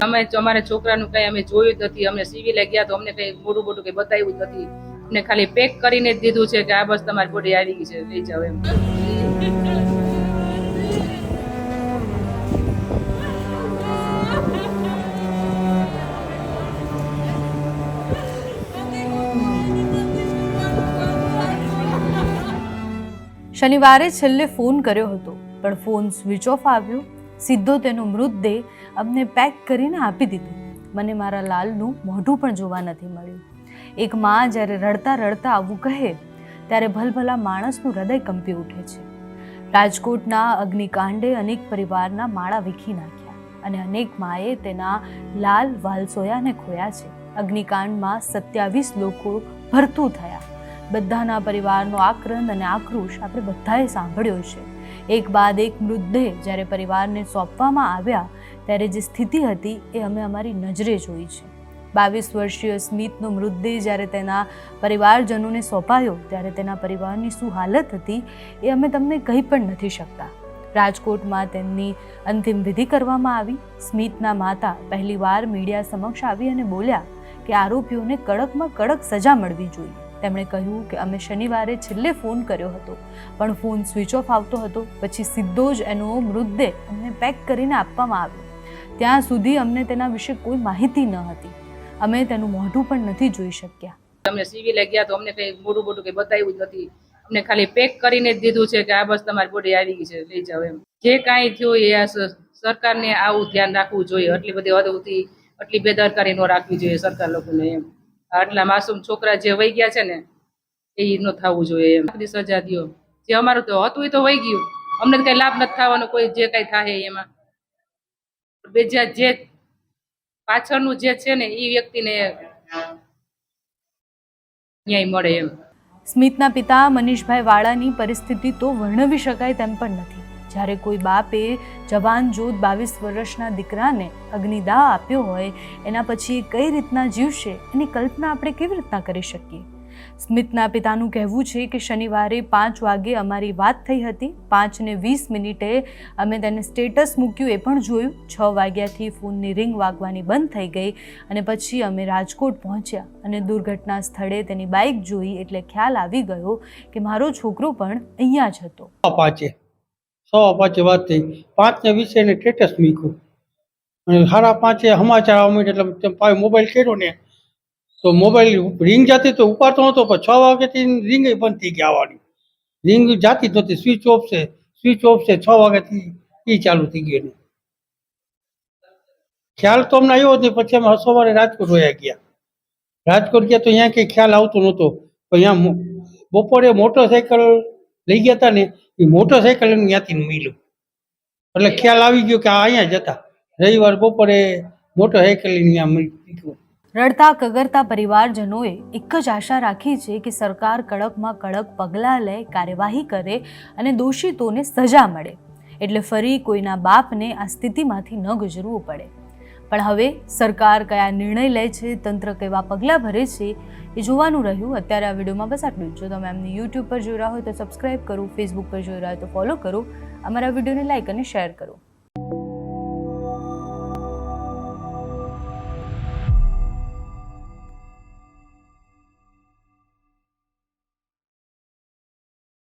અમે અમારા છોકરાનું કઈ અમે જોયું જ નથી, અમને સિવિલે ગયા તો અમને કઈ મોટું મોટું કઈ બતાવ્યું જ નથી, અમને ખાલી પેક કરીને જ દીધું છે કે આ બસ તમારી બોડી આવી ગઈ છે, લઈ જાઓ એમ. શનિવારે છેલ્લે ફોન કર્યો હતો પણ ફોન સ્વિચ ઓફ આવ્યો. સીધો તેનો મૃતદેહ અમને પેક કરીને આપી દીધો. મને મારા લાલનું મોઢું પણ જોવા નથી મળ્યું. એક માં જ્યારે રડતા રડતા આવું કહે ત્યારે ભલભલા માણસનું હૃદય કંપી ઉઠે છે. રાજકોટના અગ્નિકાંડે અનેક પરિવારના માળા વીખી નાખ્યા અને અનેક માએ તેના લાલ વાલસોયાને ખોયા છે. અગ્નિકાંડમાં 27 લોકો ભરતું થયા. બધાના પરિવારનો આક્રંદ અને આક્રોશ આપણે બધાએ સાંભળ્યો છે. એક બાદ એક મૃતદેહ જ્યારે પરિવારને સોંપવામાં આવ્યા ત્યારે જે સ્થિતિ હતી એ અમે અમારી નજરે જોઈ છે. 22 વર્ષીય સ્મિતનો મૃતદેહ જ્યારે તેના પરિવારજનોને સોંપાયો ત્યારે તેના પરિવારની શું હાલત હતી એ અમે તમને કહી પણ નથી શકતા. રાજકોટમાં તેમની અંતિમ વિધિ કરવામાં આવી. સ્મિતના માતા પહેલીવાર મીડિયા સમક્ષ આવી અને બોલ્યા કે આરોપીઓને કડકમાં કડક સજા મળવી જોઈએ. તેમણે કહ્યું કે અમે શનિવારે છેલ્લે ફોન કર્યો હતો પણ ફોન સ્વિચ ઓફ આવતો હતો. પછી સીધો જ એનો મૃતદેહ અમને પેક કરીને આપવામાં આવ્યો. ત્યાં સુધી અમને તેના વિશે કોઈ માહિતી ન હતી. અમે તેનું મોઢું પણ નથી જોઈ શક્યા. અમને સિવિલે ગયા તો અમને કઈ મોટું મોટું કઈ બતાવ્યું જ નથી, અમને ખાલી પેક કરીને જ દીધું છે કે આ બસ તમારી બોડી આવી ગઈ છે, લઈ જાઓ એમ. જે કાંઈ થયું એ આ સરકારને આવું ધ્યાન રાખવું જોઈએ. આટલી બધી હદ સુધી આટલી બેદરકારી ન રાખવી જોઈએ સરકાર લોકોને એમ. આટલા માસૂમ છોકરા જે વહી ગયા છે ને એ ન થવું જોઈએ એમ. સજા દો. જે અમારું તો હતું એ તો વહી ગયું, અમને કઈ લાભ નથી થવાનો કોઈ જે કઈ થાય એમાં. બીજા જે પાછળનું જે છે ને એ વ્યક્તિને ન્યાય મળે એમ. સ્મિતના પિતા મનીષભાઈ વાળાની પરિસ્થિતિ તો વર્ણવી શકાય તેમ પણ નથી. જ્યારે કોઈ બાપે જવાન જોત 22 વર્ષના દીકરાને અગ્નિદાહ આપ્યો હોય એના પછી કઈ રીતના જીવશે એની કલ્પના આપણે કેવી રીતના કરી શકીએ. સ્મિતના પિતાનું કહેવું છે કે શનિવારે 5 વાગે અમારી વાત થઈ હતી. 5:20 અમે તેને સ્ટેટસ મૂક્યું એ પણ જોયું. 6 વાગ્યાથી ફોનની રિંગ વાગવાની બંધ થઈ ગઈ અને પછી અમે રાજકોટ પહોંચ્યા અને દુર્ઘટના સ્થળે તેની બાઇક જોઈ એટલે ખ્યાલ આવી ગયો કે મારો છોકરો પણ અહીંયા જ હતો. 5:15 વાત થઈ. 5:20 એને સ્ટેટસ મૂક્યું અને 5:30 સમાચાર આવવા માંડ્યા એટલે પાછો મોબાઈલ કર્યો ને તો મોબાઈલ રિંગ જતી તો ઉપાડતો નહોતો, પણ 6 વાગ્યાથી રિંગ બંધ થઈ ગઈ આવવાની. રિંગ જાતી જ નહોતી, સ્વિચ ઓફ છે 6 વાગ્યાથી એ ચાલુ થઈ ગયું. ખ્યાલ તો અમને આવ્યો જ નહીં. પછી અમે સવારે રાજકોટ વયા ગયા. રાજકોટ ગયા તો અહીંયા કંઈ ખ્યાલ આવતો નહોતો, પણ અહીંયા બપોરે મોટરસાઇકલ લઈ ગયા હતા ને એ મોટરસાઇકલ ત્યાંથી મળ્યું એટલે ખ્યાલ આવી ગયો કે આ અહીંયા જ હતા. રવિવાર બપોરે મોટરસાઇકલ ત્યાં મળ્યું. રડતા કગરતા પરિવારજનોએ એક જ આશા રાખી છે કે સરકાર કડકમાં કડક પગલાં લે, કાર્યવાહી કરે અને દોષિતોને સજા મળે એટલે ફરી કોઈના બાપને આ સ્થિતિમાંથી ન ગુજરવું પડે. પણ હવે સરકાર કયા નિર્ણય લે છે, તંત્ર કેવા પગલાં ભરે છે એ જોવાનું રહ્યું. અત્યારે આ વિડીયોમાં બસ આટલું જ. જો તમે એમની યુટ્યુબ પર જોઈ રહ્યા હોય તો સબસ્ક્રાઈબ કરો, ફેસબુક પર જોઈ રહ્યા હોય તો ફોલો કરો, અમારા વિડીયોને લાઇક અને શેર કરો.